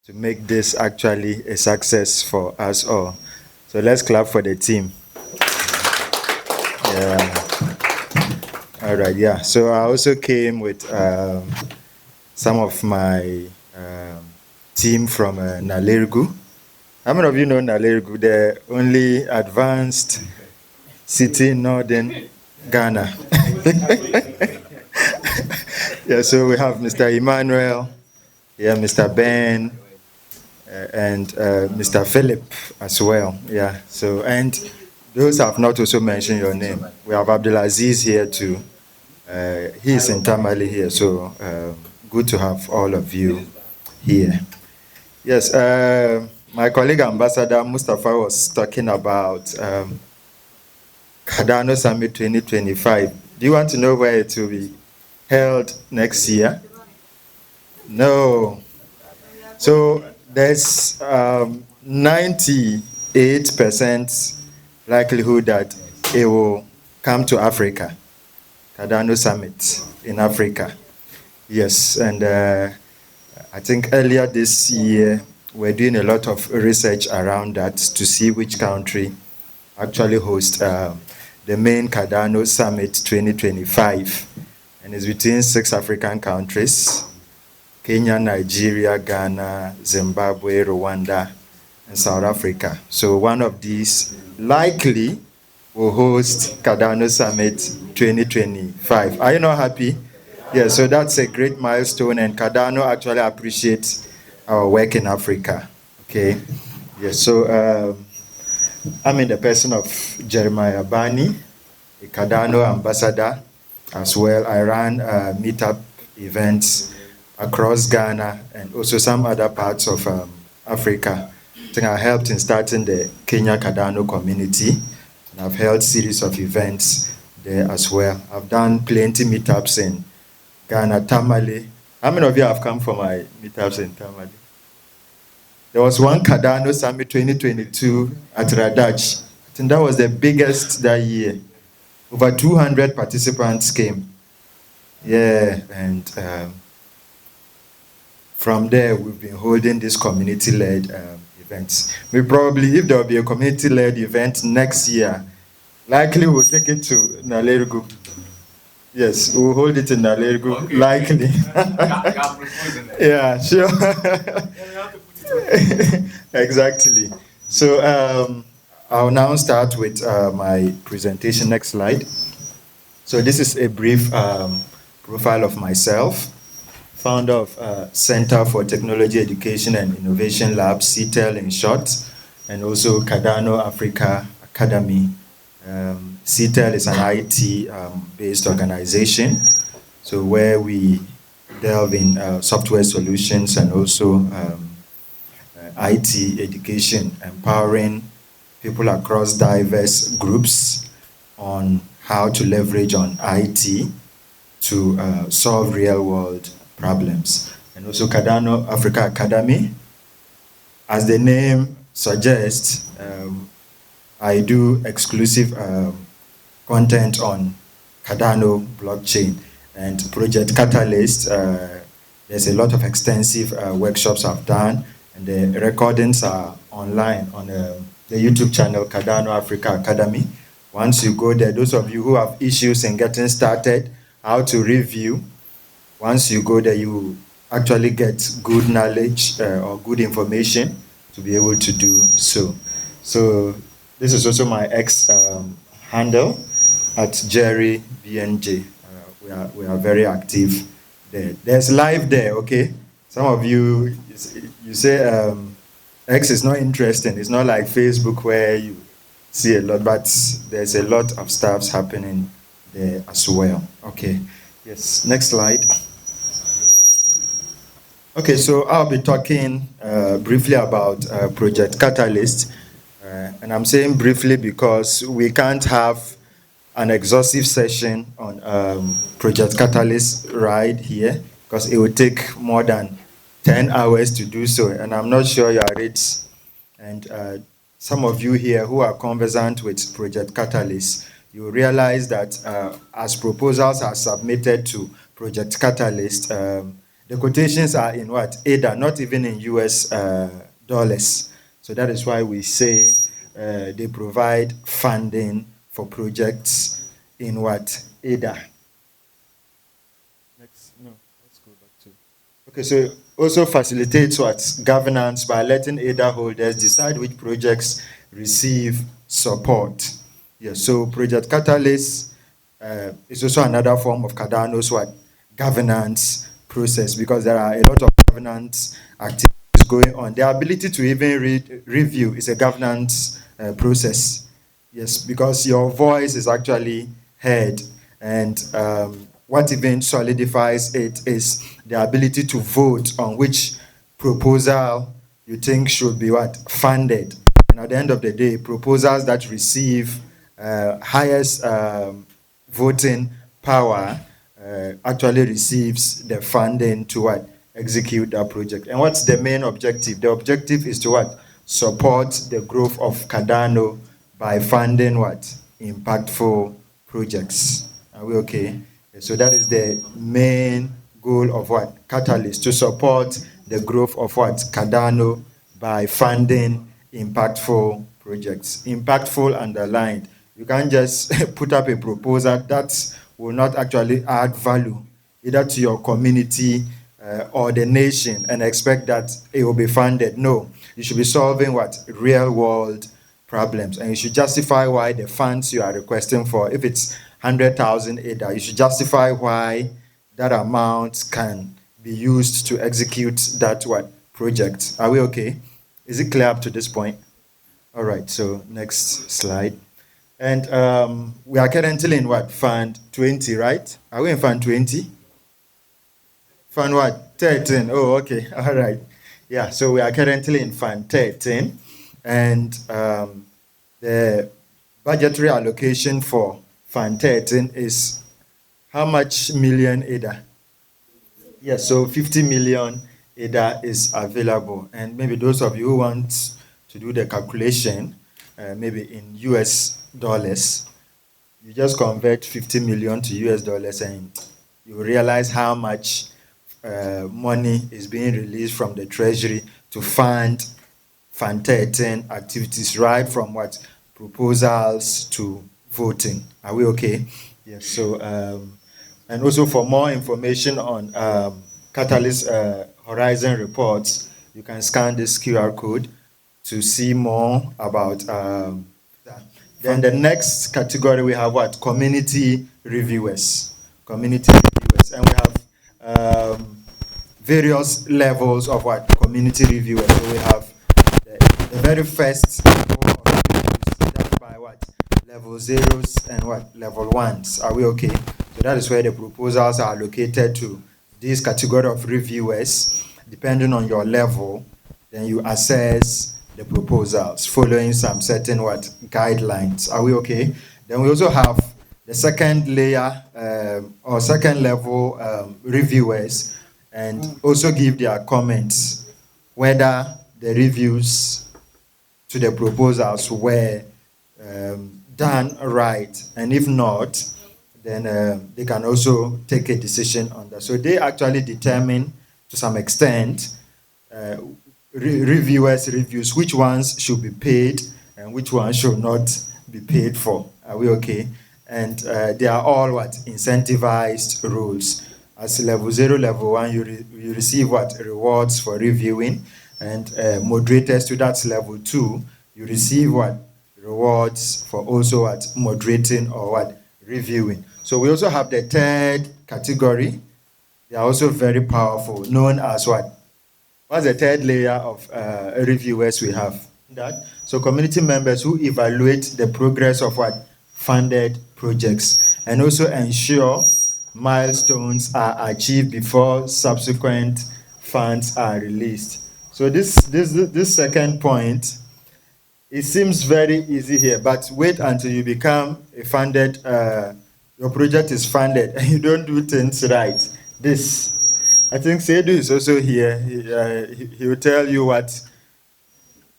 to make this actually a success for us all. So let's clap for the team. Yeah. All right, yeah. So I also came with some of my team from Nalerigu. How many of you know Nalerigu, the only advanced city in northern Ghana? Yeah, so we have Mr. Emmanuel, yeah, Mr. Ben, and Mr. Philip as well. Yeah, so, and those have not also mentioned your name. We have Abdulaziz here too. He's in Tamale here, so good to have all of you here. Yes, my colleague Ambassador Mustafa was talking about Cardano Summit 2025. Do you want to know where it will be held next year? No. So there's 98% likelihood that it will come to Africa, Cardano Summit in Africa. Yes, and I think earlier this year, we're doing a lot of research around that to see which country actually hosts the main Cardano Summit 2025. And it's between 6 African countries: Kenya, Nigeria, Ghana, Zimbabwe, Rwanda, and South Africa. So one of these likely will host Cardano Summit 2025. Are you not happy? Yeah, so that's a great milestone, and Cardano actually appreciates our work in Africa. Okay. Yeah, so I'm in the person of Jeremiah Baani, a Cardano ambassador as well. I ran meetup events across Ghana and also some other parts of Africa. I think I helped in starting the Kenya Cardano community, and I've held series of events there as well. I've done plenty meetups in Ghana, Tamale. How many of you have come for my meetups in Tamale? There was one Cardano Summit 2022 at Radach. I think that was the biggest that year. Over 200 participants came. Yeah, and from there, we've been holding this community-led events. We probably, if there will be a community-led event next year, likely we'll take it to Nalerigu. Yes, we'll hold it in Nalerigu, okay. Likely. Yeah, sure. Exactly. So I'll now start with my presentation. Next slide. So this is a brief profile of myself, founder of Center for Technology Education and Innovation Lab, CTEL in short, and also Cardano Africa Academy. CTEL is an IT-based organization, so where we delve in software solutions and also IT education, empowering people across diverse groups on how to leverage on IT to solve real-world problems. And also Cardano Africa Academy, as the name suggests, I do exclusive content on Cardano blockchain and Project Catalyst. There's a lot of extensive workshops I've done, and the recordings are online on the YouTube channel Cardano Africa Academy. Once you go there, those of you who have issues in getting started, how to review, once you go there, you actually get good knowledge or good information to be able to do so. So this is also my X handle at Jerry BNJ. We are very active there. There's live there, okay? Some of you say X is not interesting. It's not like Facebook where you see a lot, but there's a lot of stuff happening there as well. Okay, yes, next slide. Okay, so I'll be talking briefly about Project Catalyst. And I'm saying briefly because we can't have an exhaustive session on Project Catalyst right here, because it would take more than 10 hours to do so, and I'm not sure you are ready. And some of you here who are conversant with Project Catalyst, you realize that as proposals are submitted to Project Catalyst, the quotations are in what? ADA, not even in US dollars. So that is why we say they provide funding for projects in what? ADA. Let's go back to. Okay, so also facilitates what? Governance by letting ADA holders decide which projects receive support. Yes, so Project Catalyst is also another form of Cardano's what? Governance process, because there are a lot of governance activities going on. The ability to even review is a governance process. Yes, because your voice is actually heard, and what even solidifies it is the ability to vote on which proposal you think should be what? Funded. And at the end of the day, proposals that receive highest voting power actually receives the funding to what? Execute that project. And what's the main objective? The objective is to what? Support the growth of Cardano by funding what? Impactful projects. Are we okay? So that is the main goal of what? Catalyst, to support the growth of what? Cardano by funding impactful projects. Impactful underlined. You can't just put up a proposal that will not actually add value either to your community or the nation and expect that it will be funded. No, you should be solving what? Real world problems, and you should justify why the funds you are requesting for, if it's 100,000 ADA, you should justify why that amount can be used to execute that what? Project. Are we okay? Is it clear up to this point? All right, so next slide. And we are currently in what? Fund 20, right? Are we in Fund 20? Fund what? 13. Oh, okay. All right. Yeah, so we are currently in Fund 13. And the budgetary allocation for Fund 13 is how much million ADA? Yes, so 50 million ADA is available. And maybe those of you who want to do the calculation, maybe in US dollars, you just convert 50 million to US dollars and you realize how much money is being released from the treasury to fund Fund 13 activities, right from what? Proposals to voting. Are we okay? Yes, so and also for more information on Catalyst Horizon reports, you can scan this QR code to see more about that. Then the next category we have what? Community reviewers. Community reviewers. And we have various levels of what? Community reviewers. So we have the very first level of reviews, that's by what? Level zeros and what? Level ones. Are we okay? So that is where the proposals are allocated to this category of reviewers. Depending on your level, then you assess the proposals following some certain what? Guidelines. Are we okay? Then we also have the second layer or second level reviewers, and also give their comments whether the reviews to the proposals were done right, and if not, then they can also take a decision on that. So they actually determine to some extent reviewers' reviews, which ones should be paid and which ones should not be paid for. Are we okay? And they are all what? Incentivized roles. As level 0, level 1, you receive what? Rewards for reviewing, and moderators to that level 2, you receive what? Rewards for also what? Moderating or what? Reviewing. So we also have the third category. They are also very powerful, known as what? What's the third layer of reviewers we have? That. So community members who evaluate the progress of what? Funded projects, and also ensure milestones are achieved before subsequent funds are released. So this second point, it seems very easy here, but wait until you become a funded, your project is funded and you don't do things right. I think Sedu is also here. He will tell you what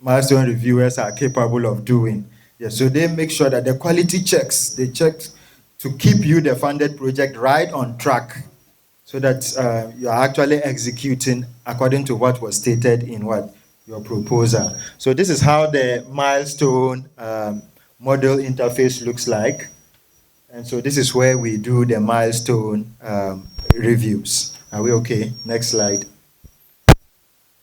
milestone reviewers are capable of doing. Yeah, so they make sure that the quality checks, they check to keep you, the funded project, right on track. so that you are actually executing according to what was stated in what your proposal. So this is how the milestone model interface looks like. And so this is where we do the milestone reviews. Are we okay? Next slide.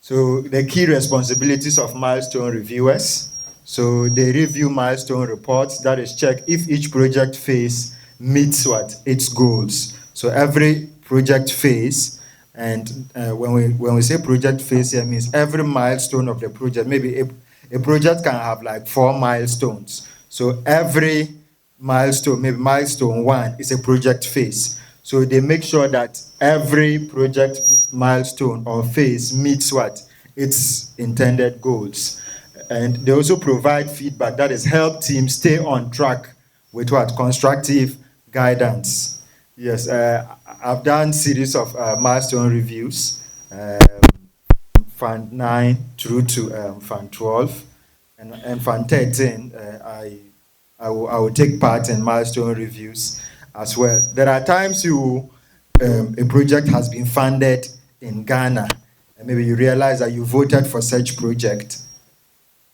So the key responsibilities of milestone reviewers. So they review milestone reports, that is check if each project phase meets what its goals. So every project phase, and when we say project phase here means every milestone of the project. Maybe a project can have like 4 milestones. So every milestone, maybe milestone 1 is a project phase. So they make sure that every project milestone or phase meets what its intended goals. And they also provide feedback, that is help teams stay on track with what constructive guidance. Yes, I've done series of milestone reviews, Fund 9 through to Fund 12, and Fund 13. I will take part in milestone reviews as well. There are times a project has been funded in Ghana, and maybe you realize that you voted for such project.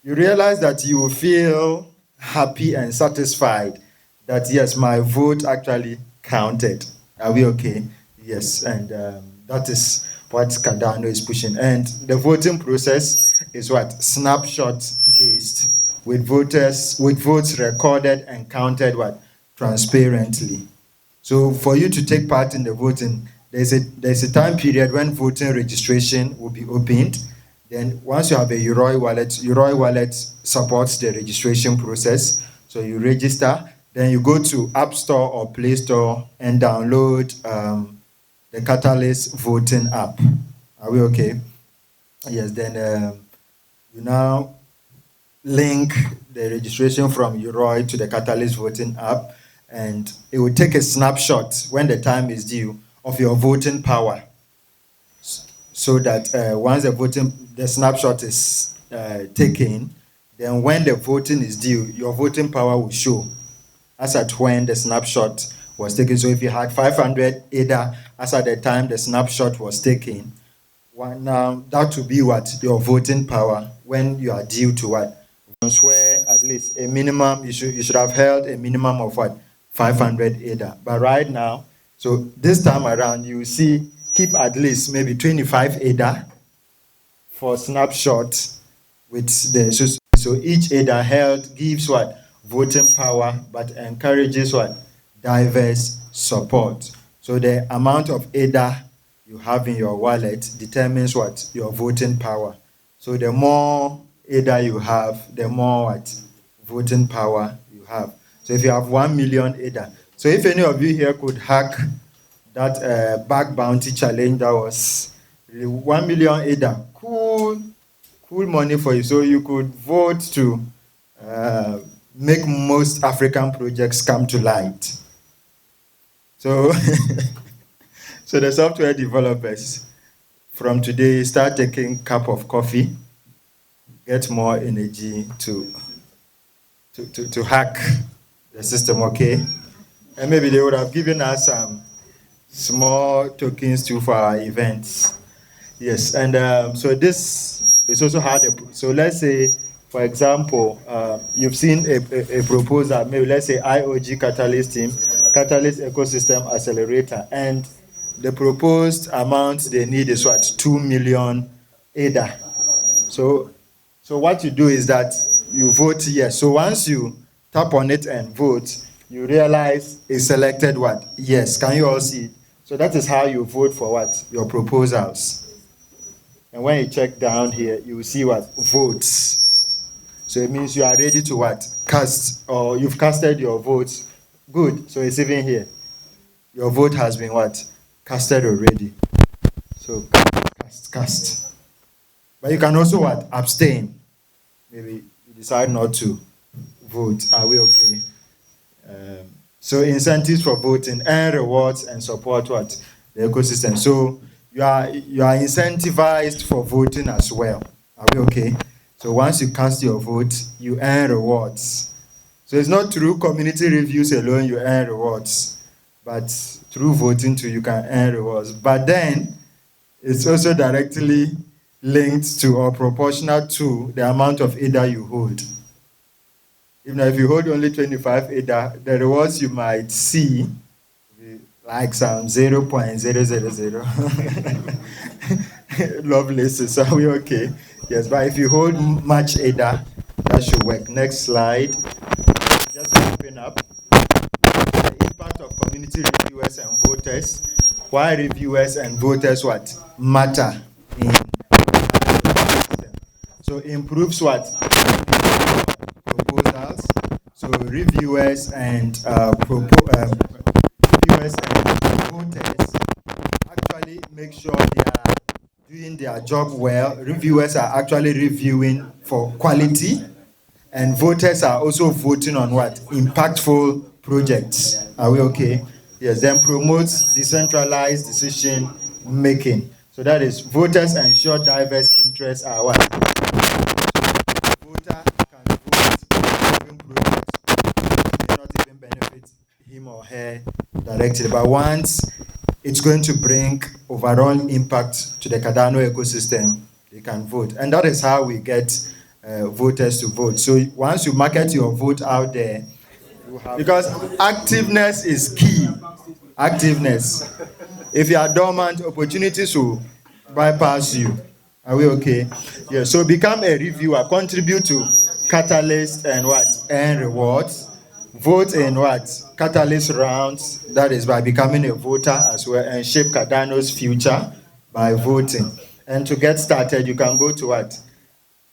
You realize that you feel happy and satisfied that yes, my vote actually counted. Are we okay? Yes, and that is what Cardano is pushing. And the voting process is what snapshot based, with votes recorded and counted what transparently. So for you to take part in the voting, there's a time period when voting registration will be opened. Then once you have a Yoroi wallet supports the registration process. So you register, then you go to App Store or Play Store and download the Catalyst voting app. Are we okay? Yes, then you now link the registration from Yoroi to the Catalyst voting app, and it will take a snapshot when the time is due of your voting power, so that once the snapshot is taken, then when the voting is due, your voting power will show as at when the snapshot was taken. So if you had 500 ADA as at the time the snapshot was taken, now that will be what your voting power when you are due to what? Where at least a minimum, you should have held a minimum of what? 500 ADA. But right now, so this time around, you see, keep at least maybe 25 ADA for snapshot with the, so each ADA held gives what? Voting power, but encourages what? Diverse support. So the amount of ADA you have in your wallet determines what? Your voting power. So the more ADA you have, the more what? Voting power you have. So if you have 1 million ADA, so if any of you here could hack that back bounty challenge, that was 1 million ADA, cool money for you. So you could vote to make most African projects come to light. So, so the software developers from today start taking a cup of coffee, get more energy to hack the system, okay? And maybe they would have given us some small tokens too for our events. Yes, and so this is also how so let's say, for example, you've seen a proposal, maybe let's say IOG Catalyst team, Catalyst Ecosystem Accelerator, and the proposed amount they need is what? 2 million ADA. So what you do is that you vote yes. So once you tap on it and vote, you realize it's selected what? Yes. Can you all see? So that is how you vote for what? Your proposals. And when you check down here, you will see what? Votes. So it means you are ready to what? Cast, or you've casted your votes. Good. So it's even here. Your vote has been what? Casted already. So cast. But you can also what? Abstain. Maybe you decide not to vote. Are we okay? So incentives for voting, earn rewards, and support what? The ecosystem. So you are incentivized for voting as well. Are we okay? So once you cast your vote, you earn rewards. So it's not through community reviews alone you earn rewards, but through voting too, you can earn rewards. But then it's also directly linked to or proportional to the amount of ADA you hold. Even if you hold only 25 ADA, the rewards you might see like some 0.000 Lovelaces. Are we okay? Yes, but if you hold much ADA, that should work. Next slide. Just open up. The impact of community reviewers and voters. Why reviewers and voters what matter in the system? So improves what proposals. So reviewers and reviewers and voters actually make sure they are doing their job well. Reviewers are actually reviewing for quality, and voters are also voting on what? Impactful projects. Are we okay? Yes, then promotes decentralized decision making. So that is, voters ensure diverse interests are what? Voter can vote even projects may not even benefit him or her directly, but once it's going to bring overall impact to the Cardano ecosystem, they can vote. And that is how we get voters to vote. So once you market your vote out there, because activeness is key. Activeness. If you are dormant, opportunities will bypass you. Are we okay? Yeah, so become a reviewer, contribute to Catalyst and what? Earn rewards. Vote in what? Catalyst rounds, that is by becoming a voter as well, and shape Cardano's future by voting. And to get started, you can go to what?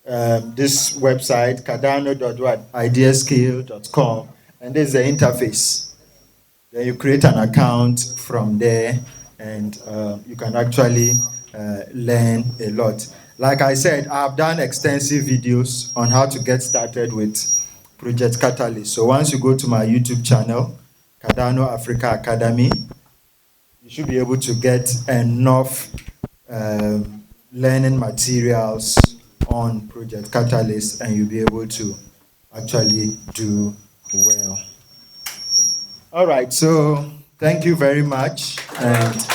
This website, cardano.ideascale.com, and this is the interface. Then you create an account from there, and you can actually learn a lot. Like I said, I've done extensive videos on how to get started with Project Catalyst. So once you go to my YouTube channel, Cardano Africa Academy, you should be able to get enough learning materials on Project Catalyst, and you'll be able to actually do well. All right, so thank you very much. And